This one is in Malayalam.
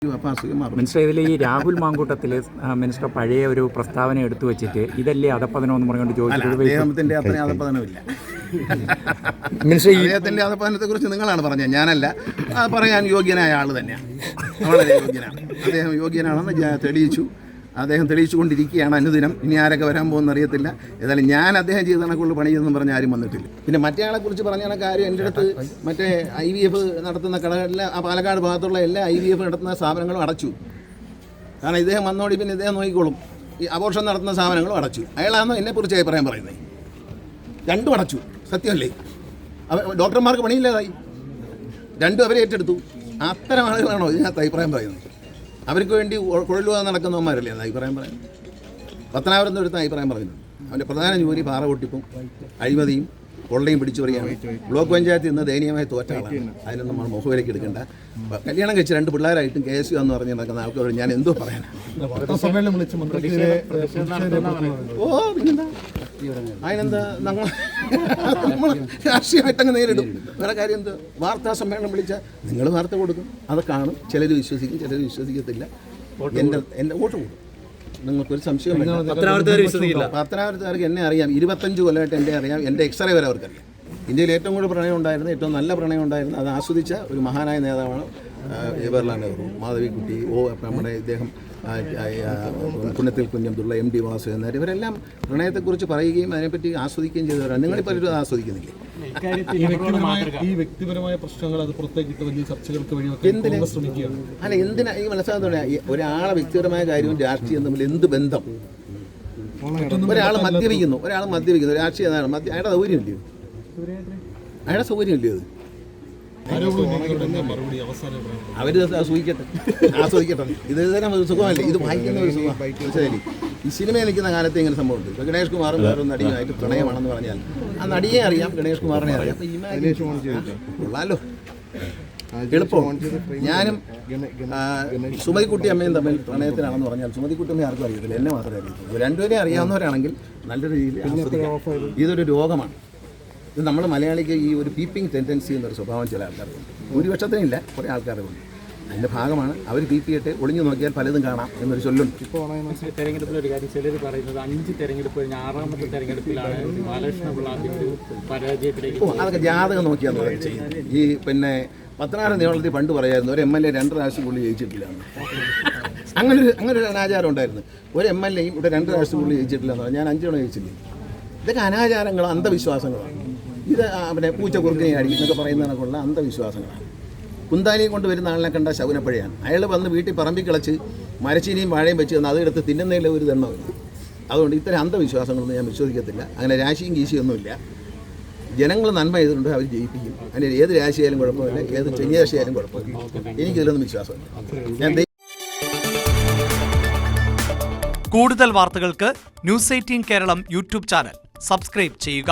മിനിസ്റ്റർ, ഇതിൽ ഈ രാഹുൽ മാങ്കൂട്ടത്തിൽ മിനിസ്റ്റർ പഴയ ഒരു പ്രസ്താവന എടുത്തു വെച്ചിട്ട് ഇതല്ലേ അധപ്പതനം എന്ന് പറഞ്ഞുകൊണ്ട് ചോദിച്ചത്. അദ്ദേഹത്തിന്റെ അത്രയും അധപ്പതനമില്ല. അദ്ദേഹത്തിന്റെ അധപ്പതനത്തെ കുറിച്ച് നിങ്ങളാണ് പറഞ്ഞത്, ഞാനല്ല. പറയാൻ യോഗ്യനായ ആൾ തന്നെയാണ്, വളരെ യോഗ്യനാണ്. അദ്ദേഹം യോഗ്യനാണെന്ന് തെളിയിച്ചു. അദ്ദേഹം തെളിയിച്ചുകൊണ്ടിരിക്കുകയാണ് അനുദിനം. ഇനി ആരൊക്കെ വരാൻ പോകുന്ന അറിയത്തില്ല. ഏതായാലും ഞാൻ അദ്ദേഹം ചെയ്ത കണക്കുള്ള പണിയെന്ന് പറഞ്ഞ ആരും വന്നിട്ടില്ല. പിന്നെ മറ്റേ ആളെ കുറിച്ച് പറഞ്ഞ കാര്യം എൻ്റെ അടുത്ത് മറ്റേ IVF നടത്തുന്ന കടകളിലെ ആ പാലക്കാട് ഭാഗത്തുള്ള എല്ലാ IVF നടത്തുന്ന സ്ഥാപനങ്ങളും അടച്ചു. കാരണം ഇദ്ദേഹം വന്നോടി പിന്നെ ഇദ്ദേഹം നോക്കിക്കോളും. ഈ അബോർഷൻ നടത്തുന്ന സ്ഥാപനങ്ങളും അടച്ചു. അയാളാണോ എന്നെക്കുറിച്ച് അഭിപ്രായം പറയുന്നത്? രണ്ടും അടച്ചു, സത്യമല്ലേ? ഡോക്ടർമാർക്ക് പണിയില്ലാതായി, രണ്ടും അവരെ ഏറ്റെടുത്തു. അത്തരം ആളുകളാണോ ഇതിനകത്ത് അഭിപ്രായം പറയുന്നത്? അവർക്ക് വേണ്ടി കുഴലുക നടക്കുന്നവന്മാരല്ലേ അത് അഭിപ്രായം പറയാം? പത്തനാപുരത്ത് ഒരുത്ത അഭിപ്രായം പറയുന്നു. അവൻ്റെ പ്രധാന ജോലി പാറ പൊട്ടിപ്പും അഴിമതിയും കൊള്ളയും പിടിച്ചു പറയുകയാണ്. ബ്ലോക്ക് പഞ്ചായത്തിൽ നിന്ന് ദയനീയമായി തോറ്റ ആളാണ്. അതിനൊന്നും നമ്മൾ മുഖവിലേക്ക് എടുക്കേണ്ട. കല്യാണം കഴിച്ച് 2 പിള്ളേരായിട്ടും കേസ് എന്ന് പറഞ്ഞ് നടക്കുന്ന ആൾക്കാരോട് ഞാൻ എന്തോ പറയാനാണ്? പിന്നെന്താ അതിനെന്താ, നമ്മൾ രാഷ്ട്രീയമായിട്ടങ്ങ് നേരിടും. വേറെ കാര്യം എന്താ? വാർത്താ സമ്മേളനം വിളിച്ചാൽ നിങ്ങൾ വാർത്ത കൊടുക്കും, അത് കാണും. ചിലർ വിശ്വസിക്കും, ചിലർ വിശ്വസിക്കത്തില്ല. എൻ്റെ വോട്ട് കൂടും. നിങ്ങൾക്കൊരു സംശയം വേണ്ട. പത്തനാപുരത്തുകാർക്ക് എന്നെ അറിയാം. 25 കൊല്ലമായിട്ട് എൻ്റെ അറിയാം. എൻ്റെ എക്സ്റേ വരെ അവർക്കറിയാം. ഇന്ത്യയിൽ ഏറ്റവും കൂടുതൽ പ്രണയം ഉണ്ടായിരുന്നു, ഏറ്റവും നല്ല പ്രണയം ഉണ്ടായിരുന്നു, അത് ആസ്വദിച്ച ഒരു മഹാനായ നേതാവാണ് ജവഹർലാൽ നെഹ്റു. മാധവിക്കുട്ടി, നമ്മുടെ ഇദ്ദേഹം പുന്നത്തിൽ കുഞ്ഞബ്ദുള്ള, MD വാസുദേവൻ നായർ, ഇവരെല്ലാം പ്രണയത്തെക്കുറിച്ച് പറയുകയും അതിനെപ്പറ്റി ആസ്വദിക്കുകയും ചെയ്തവരാണ്. നിങ്ങളിപ്പോൾ ഒരു ആസ്വദിക്കുന്നില്ലേ? ഈ വ്യക്തിപരമായ പ്രശ്നങ്ങൾ അത് പുറത്തേക്കിട്ട് വലിയ ചർച്ചകൾക്ക് അല്ല, എന്തിനാ ഈ മനസ്സിലാകുന്ന ഒരാളെ വ്യക്തിപരമായ കാര്യവും രാഷ്ട്രീയം തമ്മിൽ എന്ത് ബന്ധം? ഒരാൾ മദ്യപിക്കുന്നു, രാഷ്ട്രീയ അയാളുടെ സൗകര്യമില്ലയോ? അയാളുടെ സൗകര്യമില്ലയോ? അത് അവർ ആസ്വദിക്കട്ടെ. ഇത് തന്നെ സുഖമല്ലേ? ഇത് വായിക്കുന്ന ഒരു സുഖം. മനസ്സിലായി? ഈ സിനിമയിൽ നിൽക്കുന്ന കാലത്ത് ഇങ്ങനെ സംഭവമുണ്ട്. ഇപ്പോൾ ഗണേഷ് കുമാറും വേറൊരു നടിയുമായിട്ട് പ്രണയമാണെന്ന് പറഞ്ഞാൽ ആ നടിയെ അറിയാം, ഗണേഷ് കുമാറിനെ അറിയാം. കൊള്ളാലോ, എളുപ്പം. ഞാനും സുമതിക്കുട്ടി അമ്മയും തമ്മിൽ പ്രണയത്തിനാണെന്ന് പറഞ്ഞാൽ സുമതിക്കുട്ടി അമ്മയെ ആർക്കും അറിയത്തില്ല, എന്നെ മാത്രമേ അറിയത്തുള്ളൂ. രണ്ടുപേരെ അറിയാവുന്നവരാണെങ്കിൽ നല്ല രീതിയിൽ ഇതൊരു രോഗമാണ്. ഇത് നമ്മൾ മലയാളിക്ക് ഈ ഒരു പീപ്പിംഗ് ടെൻഡൻസി എന്നൊരു സ്വഭാവം ചില ആൾക്കാർക്കുണ്ട്. ഭൂരിപക്ഷത്തിനില്ല, കുറേ ആൾക്കാരുണ്ട്. അതിൻ്റെ ഭാഗമാണ്. അവർ പീപ്പിയിട്ട് ഒളിഞ്ഞു നോക്കിയാൽ പലതും കാണാം എന്നൊരു ചൊല്ലുണ്ട്. ഇപ്പോൾ തെരഞ്ഞെടുപ്പിലൊരു കാര്യം ചിലർ പറയുന്നത് 5 തെരഞ്ഞെടുപ്പ് കഴിഞ്ഞ 6ാമത്തെ തെരഞ്ഞെടുപ്പിലാണ് ബാലകൃഷ്ണപിള്ള പരാജയത്തിലേക്ക്. അതൊക്കെ ജാതകം നോക്കിയാണ് ചെയ്യുന്നത്. ഈ പിന്നെ പത്തനാപുരം നിയമത്തിൽ പണ്ട് പറയായിരുന്നു ഒരു MLA 2 പ്രാവശ്യം പുള്ളി ജയിച്ചിട്ടില്ല. അങ്ങനെ ഒരു അനാചാരം ഉണ്ടായിരുന്നു. ഒരു MLAയും ഇവിടെ 2 പ്രാവശ്യം പുള്ളി ജയിച്ചിട്ടില്ല എന്ന് പറഞ്ഞാൽ ഞാൻ 5 തവണ ജയിച്ചില്ലേ. ഇതൊക്കെ അനാചാരങ്ങളോ അന്ധവിശ്വാസങ്ങളാണ്. ഇത് പിന്നെ പൂച്ച കുറുക്കിനെ അടി എന്നൊക്കെ പറയുന്നതിനൊക്കെയുള്ള അന്ധവിശ്വാസങ്ങളാണ്. കുന്താലിയെ കൊണ്ട് വരുന്ന ആളിനെ കണ്ട ശകുനപ്പഴയാണ്. അയാൾ വന്ന് വീട്ടിൽ പറമ്പിൽ കിളച്ച് മരച്ചീനിയും വാഴയും വെച്ച് തന്ന് അതെടുത്ത് തിന്നുന്നതിൽ ഒരു ദണ്ണമില്ല. അതുകൊണ്ട് ഇത്തരം അന്ധവിശ്വാസങ്ങളൊന്നും ഞാൻ വിശ്വസിക്കത്തില്ല. അങ്ങനെ രാശിയും ഗീശിയൊന്നുമില്ല. ജനങ്ങൾ നന്മ ചെയ്തിട്ടുണ്ട്, അവർ ജയിപ്പിക്കും. അതിന് ഏത് രാശിയായാലും കുഴപ്പമില്ല, ഏത് ചെഞ്ഞരാശിയായാലും കുഴപ്പമില്ല. എനിക്കിതിലൊന്നും വിശ്വാസമില്ല. ഞാൻ കൂടുതൽ വാർത്തകൾക്ക് News 18 Keralam YouTube channel subscribe ചെയ്യുക.